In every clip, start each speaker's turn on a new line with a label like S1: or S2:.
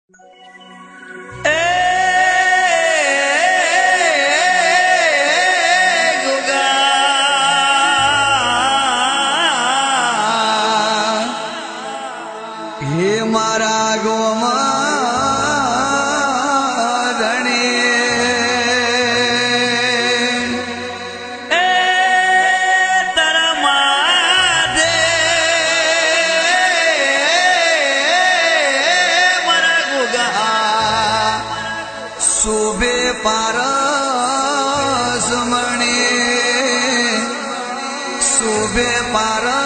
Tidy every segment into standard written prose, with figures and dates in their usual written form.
S1: हे मारा गोमधणी तर माधे मारा गोगा शोभे पारस मणी शोभे पारस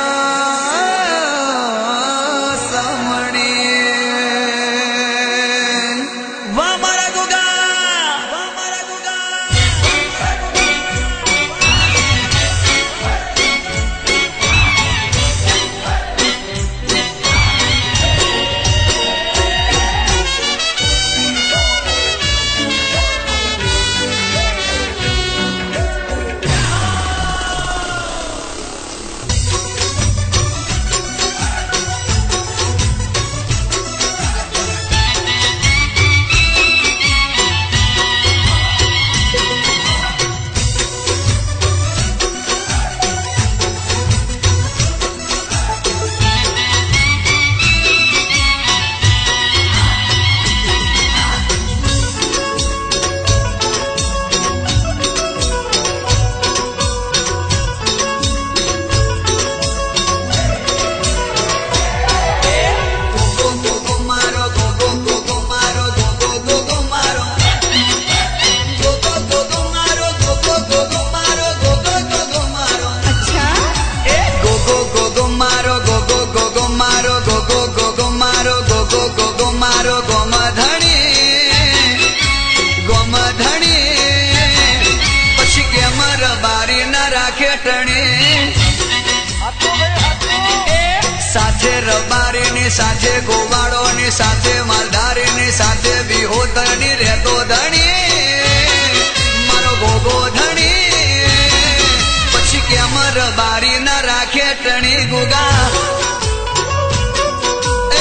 S1: साथे रबारी नी साथे गोवाड़ो नी साथे मालधारी नी साथे बिहोतरनी रहतो धणी मारो गोगो धणी पछी केम रबारी न राखे टणी गुगा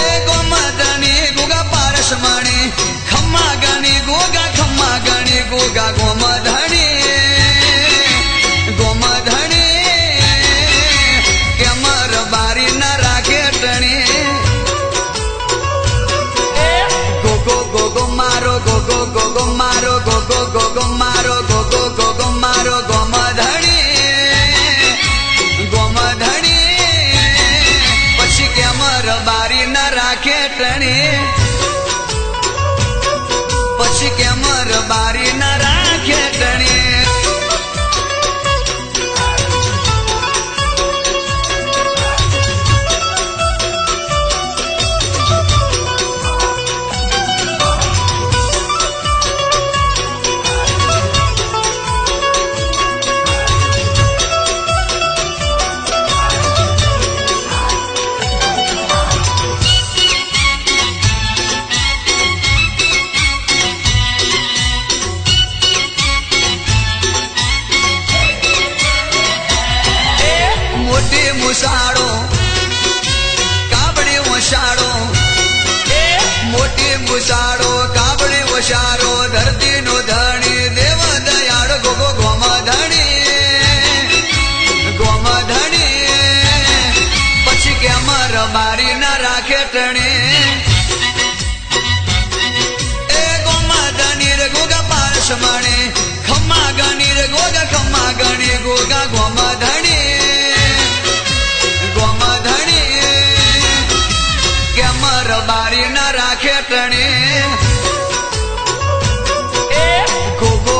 S1: ए गोमधणी गुगा पारस मणी खम्मा गणी गोगा गोमधणी गोमधणी केम रबारी न मारो गोगो मारो गोगो मारो गोमधणी गोमधणी पछी केम रबारी न राखे टणी पछी केम रबारी न राखे टणी मुसाड़ो काबड़ी वशाड़ो मोटी मुसाड़ो काबड़ी वशाड़ो धरती नो धणी देव दयाड़ गोगो गोमधणी गोमधणी पछी केम रबारी न राखे टणी ए गोमधनी रे गोगा पारस मणी खम्मा गणी रे गोगा गोमधणी गोमधणी केम रबारी न राखे टणी गोगो